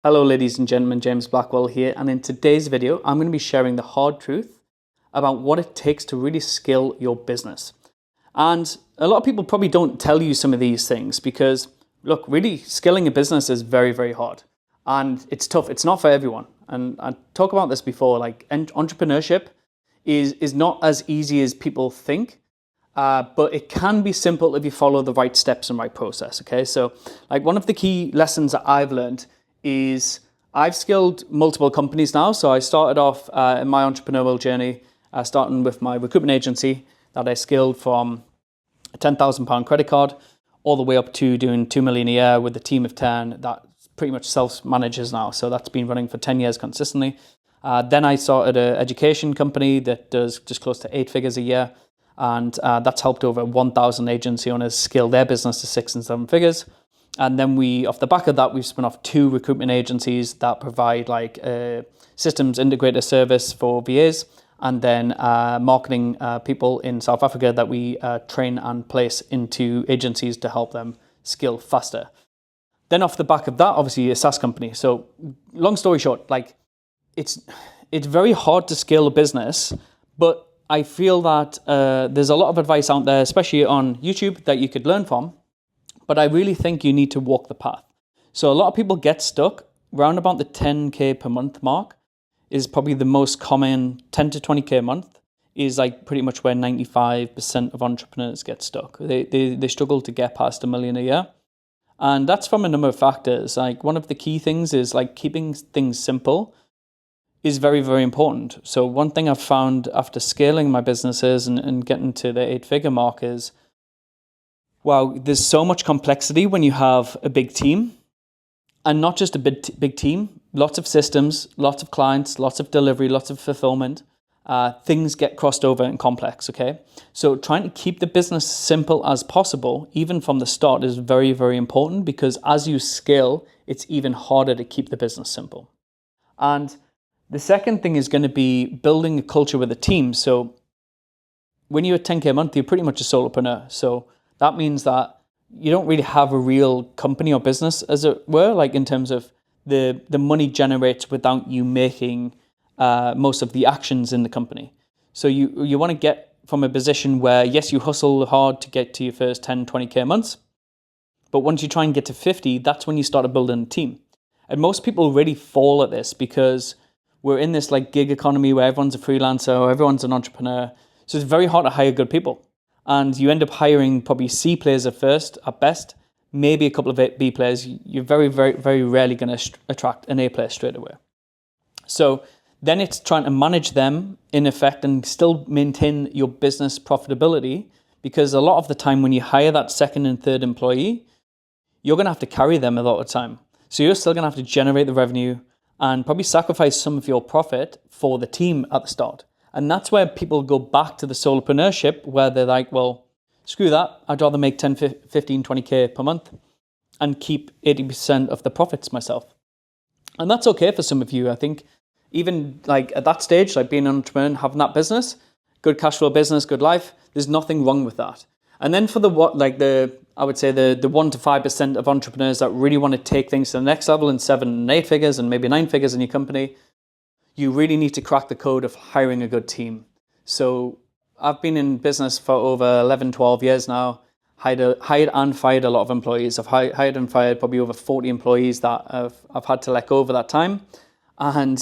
Hello ladies and gentlemen, James Blackwell here, and in today's video I'm going to be sharing the hard truth about what it takes to really scale your business. And a lot of people probably don't tell you some of these things because look, really scaling a business is very, very hard and it's tough. It's not for everyone. And I talked about this before, like entrepreneurship is not as easy as people think. But it can be simple if you follow the right steps and right process. Okay, so like one of the key lessons that I've learned is I've scaled multiple companies now. So I started off in my entrepreneurial journey, starting with my recruitment agency that I scaled from a £10,000 credit card all the way up to doing 2 million a year with a team of 10 that pretty much self-manages now. So that's been running for 10 years consistently. Then I started an education company that does just close to 8 figures a year. And that's helped over 1,000 agency owners scale their business to 6 and 7 figures. And then off the back of that, we've spun off 2 recruitment agencies that provide like systems integrator service for VAs, and then marketing people in South Africa that we train and place into agencies to help them scale faster. Then off the back of that, obviously a SaaS company. So long story short, like it's very hard to scale a business, but I feel that there's a lot of advice out there, especially on YouTube, that you could learn from, but I really think you need to walk the path. So a lot of people get stuck round about the 10K per month mark is probably the most common. 10 to 20K a month is like pretty much where 95% of entrepreneurs get stuck. They struggle to get past $1 million a year. And that's from a number of factors. Like one of the key things is like keeping things simple is very, very important. So one thing I've found after scaling my businesses and getting to the 8-figure mark is, wow, there's so much complexity when you have a big team, and not just a big team, lots of systems, lots of clients, lots of delivery, lots of fulfillment. Things get crossed over and complex, okay? So trying to keep the business simple as possible, even from the start, is very, very important because as you scale, it's even harder to keep the business simple. And the second thing is going to be building a culture with a team. So when you're at 10K a month, you're pretty much a solopreneur. So that means that you don't really have a real company or business, as it were, like in terms of the money generates without you making most of the actions in the company. So you want to get from a position where, yes, you hustle hard to get to your first 10, 20K months. But once you try and get to 50, that's when you start building a team. And most people really fall at this because we're in this like gig economy where everyone's a freelancer or everyone's an entrepreneur. So it's very hard to hire good people. And you end up hiring probably C players at best, maybe a couple of B players. You're very, very, very rarely going to attract an A player straight away. So then it's trying to manage them in effect and still maintain your business profitability, because a lot of the time when you hire that second and third employee, you're going to have to carry them a lot of the time. So you're still going to have to generate the revenue and probably sacrifice some of your profit for the team at the start. And that's where people go back to the solopreneurship, where they're like, well, screw that. I'd rather make 10, 15, 20K per month and keep 80% of the profits myself. And that's okay for some of you. I think even like at that stage, like being an entrepreneur and having that business, good cash flow business, good life, there's nothing wrong with that. And then for I would say the 1 to 5% of entrepreneurs that really want to take things to the next level in 7 and 8 figures and maybe 9 figures in your company, you really need to crack the code of hiring a good team. So I've been in business for over 11, 12 years now, hired and fired a lot of employees. I've hired and fired probably over 40 employees that I've had to let go over that time. And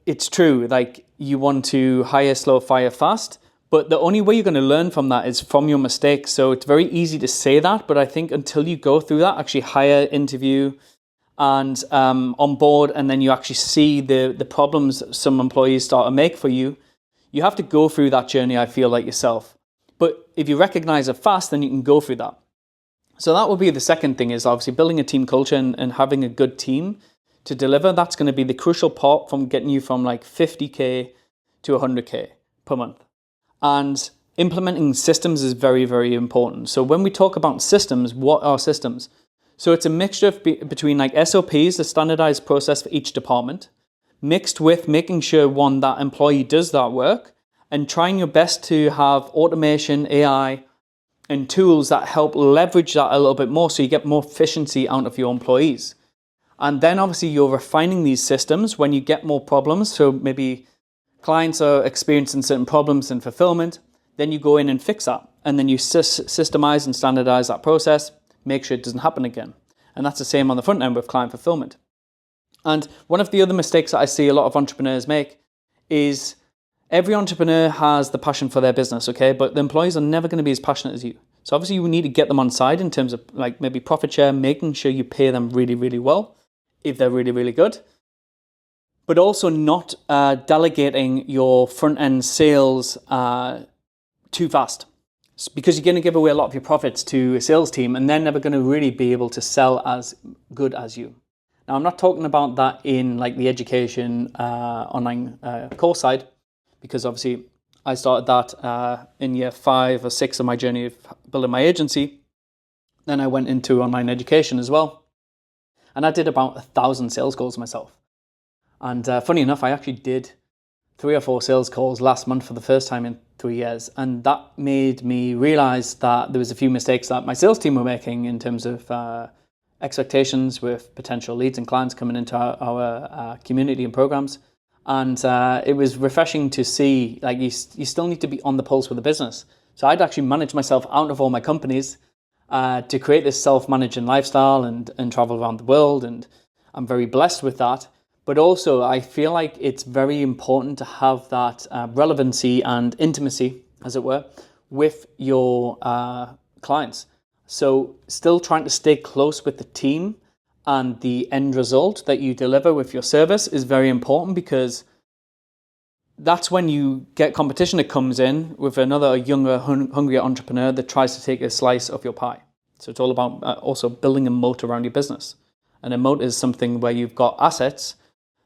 it's true, like you want to hire slow, fire fast. But the only way you're going to learn from that is from your mistakes. So it's very easy to say that, but I think until you go through that, actually hire, interview, and on board, and then you actually see the problems that some employees start to make for you, you have to go through that journey, I feel like, yourself. But if you recognize it fast, then you can go through that. So that will be the second thing, is obviously building a team culture and having a good team to deliver. That's going to be the crucial part from getting you from like 50K to 100K per month. And implementing systems is very, very important. So when we talk about systems, what are systems? So it's a mixture between like SOPs, the standardized process for each department, mixed with making sure, one, that employee does that work, and trying your best to have automation, AI, and tools that help leverage that a little bit more so you get more efficiency out of your employees. And then obviously you're refining these systems when you get more problems. So maybe clients are experiencing certain problems in fulfillment, then you go in and fix that. And then you systemize and standardize that process, make sure it doesn't happen again. And that's the same on the front end with client fulfillment. And one of the other mistakes that I see a lot of entrepreneurs make is every entrepreneur has the passion for their business, okay? But the employees are never going to be as passionate as you. So obviously you need to get them on side in terms of like maybe profit share, making sure you pay them really, really well if they're really, really good. But also not delegating your front end sales too fast, because you're going to give away a lot of your profits to a sales team and they're never going to really be able to sell as good as you. Now, I'm not talking about that in like the education online course side, because obviously I started that in year 5 or 6 of my journey of building my agency. Then I went into online education as well. And I did about 1,000 sales calls myself. And funny enough, I actually did 3 or 4 sales calls last month for the first time in 3 years. And that made me realize that there was a few mistakes that my sales team were making in terms of expectations with potential leads and clients coming into our community and programs. And it was refreshing to see, like, you still need to be on the pulse with the business. So I'd actually managed myself out of all my companies to create this self-managing lifestyle and travel around the world. And I'm very blessed with that. But also, I feel like it's very important to have that relevancy and intimacy, as it were, with your clients. So still trying to stay close with the team, and the end result that you deliver with your service is very important, because that's when you get competition that comes in with another younger, hungrier entrepreneur that tries to take a slice of your pie. So it's all about also building a moat around your business. And a moat is something where you've got assets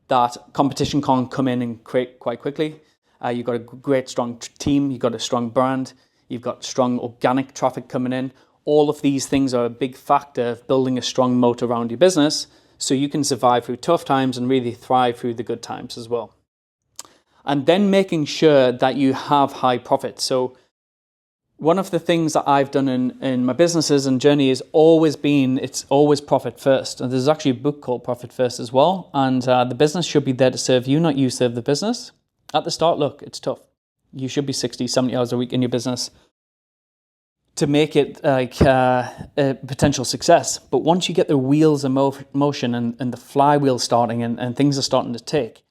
that competition can't come in and create quite quickly. You've got a great, strong team. You've got a strong brand. You've got strong organic traffic coming in. All of these things are a big factor of building a strong moat around your business so you can survive through tough times and really thrive through the good times as well. And then making sure that you have high profits. So one of the things that I've done in my businesses and journey is it's always profit first. And there's actually a book called Profit First as well. And the business should be there to serve you, not you serve the business. At the start, look, it's tough. You should be 60, 70 hours a week in your business to make it like a potential success. But once you get the wheels in motion and the flywheel starting and things are starting to take,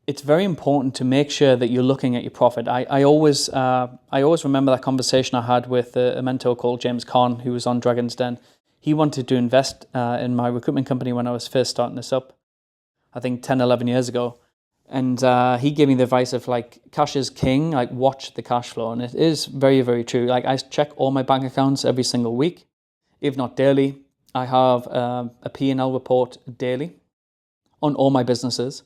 it's very important to make sure that you're looking at your profit. I always remember that conversation I had with a mentor called James Kahn, who was on Dragon's Den. He wanted to invest in my recruitment company when I was first starting this up, I think 10, 11 years ago. And he gave me the advice of like, cash is king, like watch the cash flow. And it is very, very true. Like I check all my bank accounts every single week, if not daily. I have a P&L report daily on all my businesses.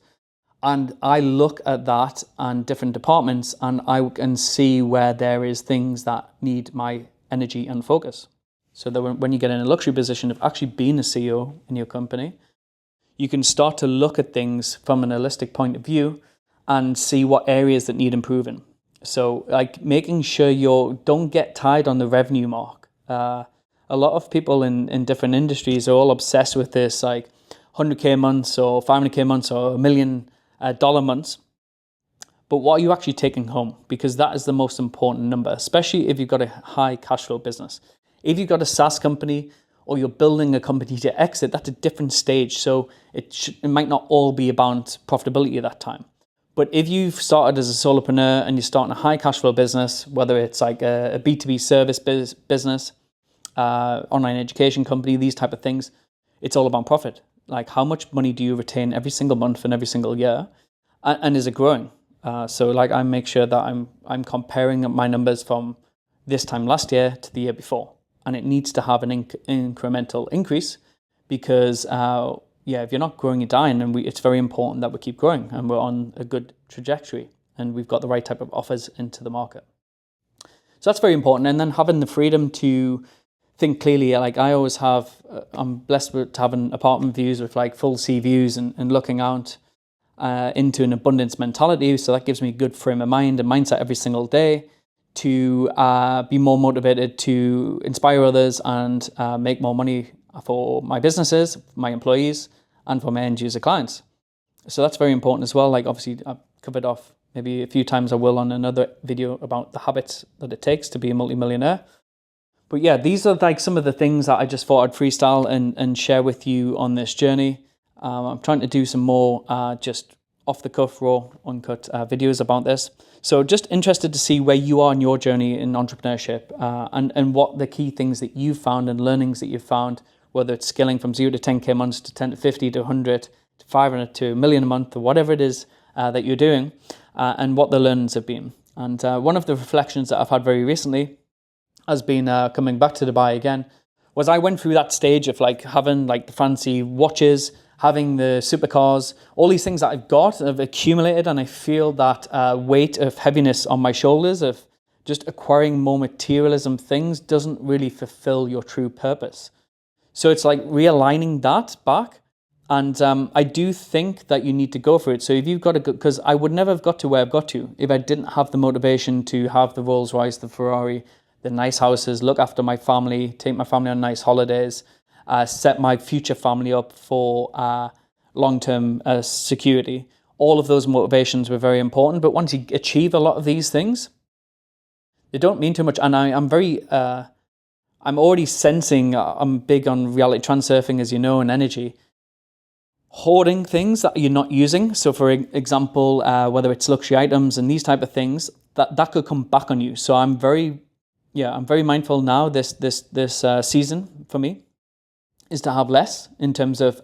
And I look at that and different departments, and I can see where there is things that need my energy and focus. So that when you get in a luxury position of actually being a CEO in your company, you can start to look at things from an holistic point of view and see what areas that need improving. So like making sure don't get tied on the revenue mark. A lot of people in different industries are all obsessed with this, like 100K months or 500K months or $1 million months. But what are you actually taking home? Because that is the most important number, especially if you've got a high cash flow business. If you've got a SaaS company or you're building a company to exit, that's a different stage. So it might not all be about profitability at that time. But if you've started as a solopreneur and you're starting a high cash flow business, whether it's like a B2B service business, online education company, these type of things, it's all about profit. Like how much money do you retain every single month and every single year? And is it growing? So like I make sure that I'm comparing my numbers from this time last year to the year before. And it needs to have an incremental increase because if you're not growing, you're dying. And it's very important that we keep growing and we're on a good trajectory and we've got the right type of offers into the market. So that's very important. And then having the freedom to think clearly, like I always have, I'm blessed with having apartment views with like full sea views and looking out into an abundance mentality. So that gives me a good frame of mind and mindset every single day to be more motivated to inspire others and make more money for my businesses, my employees, and for my end user clients. So that's very important as well. Like obviously I've covered off maybe a few times, I will on another video about the habits that it takes to be a multimillionaire. But yeah, these are like some of the things that I just thought I'd freestyle and share with you on this journey. I'm trying to do some more just off the cuff, raw, uncut videos about this. So just interested to see where you are in your journey in entrepreneurship and what the key things that you've found and learnings that you've found, whether it's scaling from 0 to 10K months to 10 to 50 to 100 to 500 to a million a month or whatever it is that you're doing and what the learnings have been. And one of the reflections that I've had very recently has been coming back to Dubai again, was I went through that stage of like having like the fancy watches, having the supercars, all these things that I've got have accumulated, and I feel that weight of heaviness on my shoulders of just acquiring more materialism things doesn't really fulfill your true purpose. So it's like realigning that back. And I do think that you need to go for it. So if you've got to go, because I would never have got to where I've got to if I didn't have the motivation to have the Rolls Royce, the Ferrari, the nice houses, look after my family, take my family on nice holidays, set my future family up for long-term security. All of those motivations were very important. But once you achieve a lot of these things, they don't mean too much. And I'm already sensing, I'm big on reality transurfing, as you know, and energy. Hoarding things that you're not using. So for example, whether it's luxury items and these type of things, that could come back on you. So I'm very mindful now. This season for me is to have less in terms of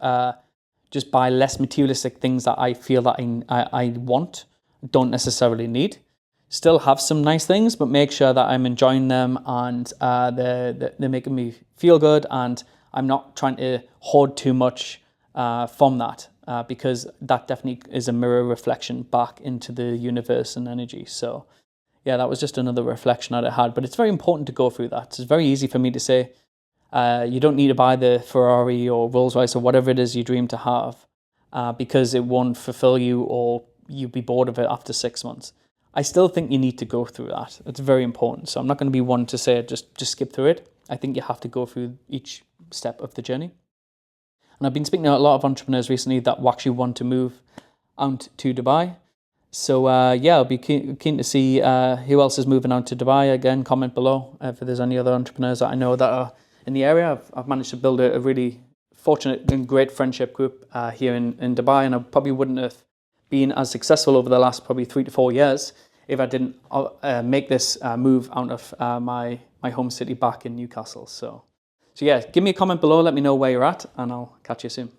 just buy less materialistic things that I feel that I want, don't necessarily need. Still have some nice things, but make sure that I'm enjoying them and they're making me feel good, and I'm not trying to hoard too much from that because that definitely is a mirror reflection back into the universe and energy. So yeah, that was just another reflection that I had, but it's very important to go through that. It's very easy for me to say, you don't need to buy the Ferrari or Rolls Royce or whatever it is you dream to have because it won't fulfill you or you'll be bored of it after 6 months. I still think you need to go through that. It's very important. So I'm not going to be one to say just skip through it. I think you have to go through each step of the journey. And I've been speaking to a lot of entrepreneurs recently that actually want to move out to Dubai. So yeah, I'll be keen to see who else is moving out to Dubai. Again, comment below if there's any other entrepreneurs that I know that are in the area. I've managed to build a really fortunate and great friendship group here in Dubai, and I probably wouldn't have been as successful over the last probably 3 to 4 years if I didn't make this move out of my home city back in Newcastle. So yeah, give me a comment below, let me know where you're at, and I'll catch you soon.